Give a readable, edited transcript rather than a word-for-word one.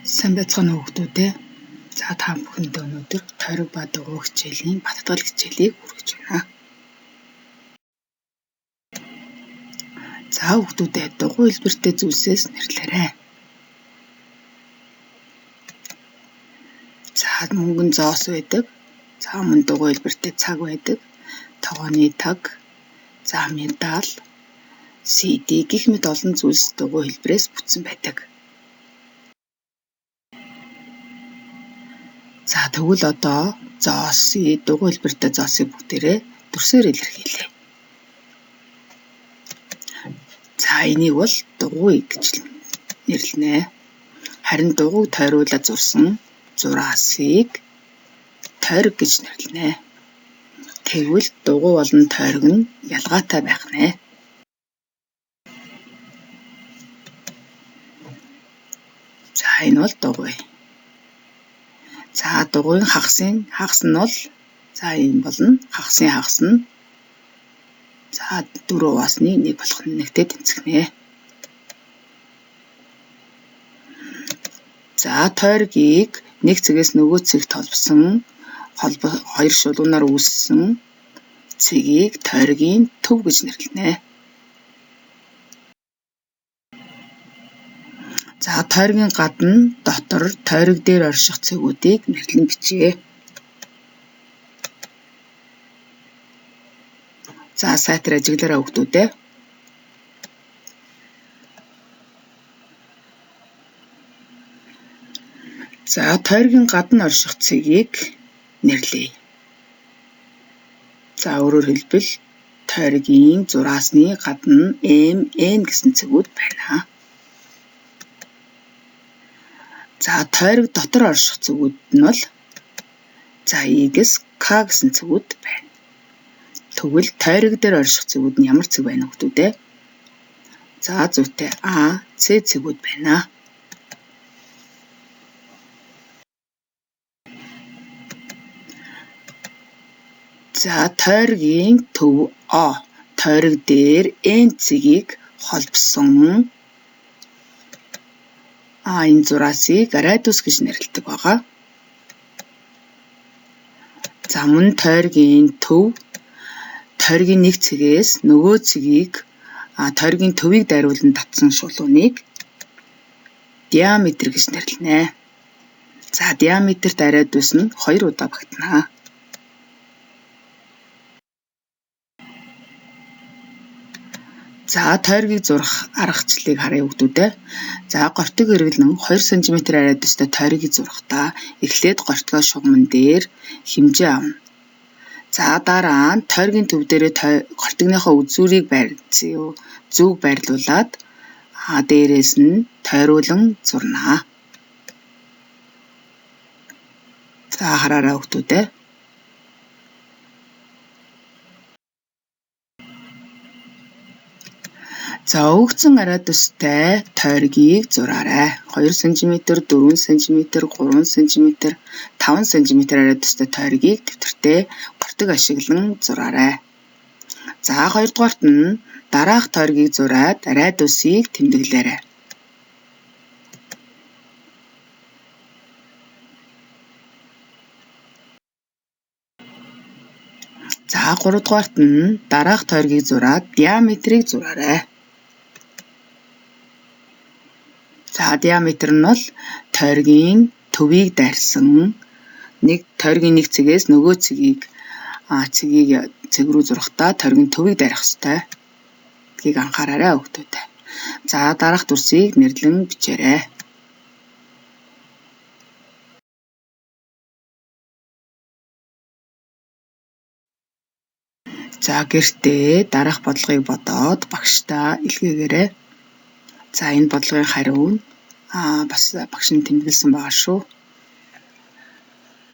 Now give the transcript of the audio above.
Сайн байцгаана уу хүүхдүүдээ. За та бүхэндээ өнөөдөр тойрог ба дугуй хичээлийн баттгал хичээлийг хүргэж байна. За хүүхдүүдээ дугуй хэлбэртэй зүйлсээс нэрлээрэй. За мөнгөн зоос байдаг. За мөн дугуй хэлбэртэй цаг байдаг. Тогооны таг, за медаль, CD гэх мэт олон зүйлс дугуй хэлбэрээс бүтсэн байдаг. За тэгвэл одоо дугуй хэлбэртэй зоосыг бүгдээрээ дүрсээр илэрхийлье. За энийг бол дугуй гэж нэрлэнэ. Харин дугуйг тойруулаад зурсан зураасыг тойрог гэж нэрлэнэ. Тэгвэл дугуй болон тойрог нь ялгаатай байх нэ. За энэ бол дугуй. За дугуйн хагас нь бол энэ болно. Хагас нь за 4 хуваасны 1 болох нэгтэй тэнцвэрнэ. За тойргийг нэг цэгээс нөгөө цэгт холбосон хоёр шулуунаар үүссэн цэгийг тойргийн төв гэж нэрлэнэ. За тойргийн гадна дотор тойрог дээр орших цэгүүдийг нэрлэн бичье. За сайтар ажиглаарай хүүхдүүдээ. За тойргийн гадна орших цэгийг нэрлэе. За өөрөөр хэлбэл тойргийн зураасны гадна MN гэсэн цэгүүд байна. За тойрог дотор орших цэгүүд нь бол X, K гэсэн цэгүүд байна. Тэгвэл тойрог дээр орших цэгүүд нь ямар цэг байна хүүхдүүдээ? За зүйтэй A, C цэгүүд байна. За тойргийн төв O, тойрог дээр N цэгийг холбосон энэ зураасыг радиус гэж нэрлэдэг байгаа. За мөн тойргийн төв тойргийн нэг цэгээс нөгөө цэгийг тойргийн төвийг дайруулан татсан шулууныг диаметр гэж нэрлэнэ. За диаметрт радиус нь 2 удаа багтана. За тойргийг зурах аргачлалыг харъя хүүхдүүдээ. За гортиг эргэлэн 2 см радиустай тойргийг зурахдаа эхлээд гортгоо шугамн дээр хэмжээ авна. За дараа нь тойргийн төв дээрээ гортигныхоо үзүүрийг зүг байрлуулад дээрээс нь тойруулан зурнаа. За хараарай хүүхдүүдээ. За өгсөн радиустай тойргийг зураарай. 2 см, 4 см, 3 см, 5 см радиустай тойргийг дэвтэртээ гортиг ашиглан зураарай. За 2 дугаарт нь дараах тойргийг зураад радиусыг тэмдэглээрэй. За 3 дугаарт нь дараах тойргийг зураад диаметрийг зураарай. За диаметр нь бол тойргийн төвийг дайрсан тойргийн нэг цэгээс нөгөө цэг рүү зурахдаа тойргийн төвийг дайрах ёстой. Гэдгийг анхаараарай хүүхдүүдээ. За дараах дүрсийг нэрлэн бичээрэй. За гэртээ дараах бодлогыг бодоод багштай илгээгээрэй. За энэ бодлогын хариу нь бас багш нь тэмдэглэсэн байгаа шүү.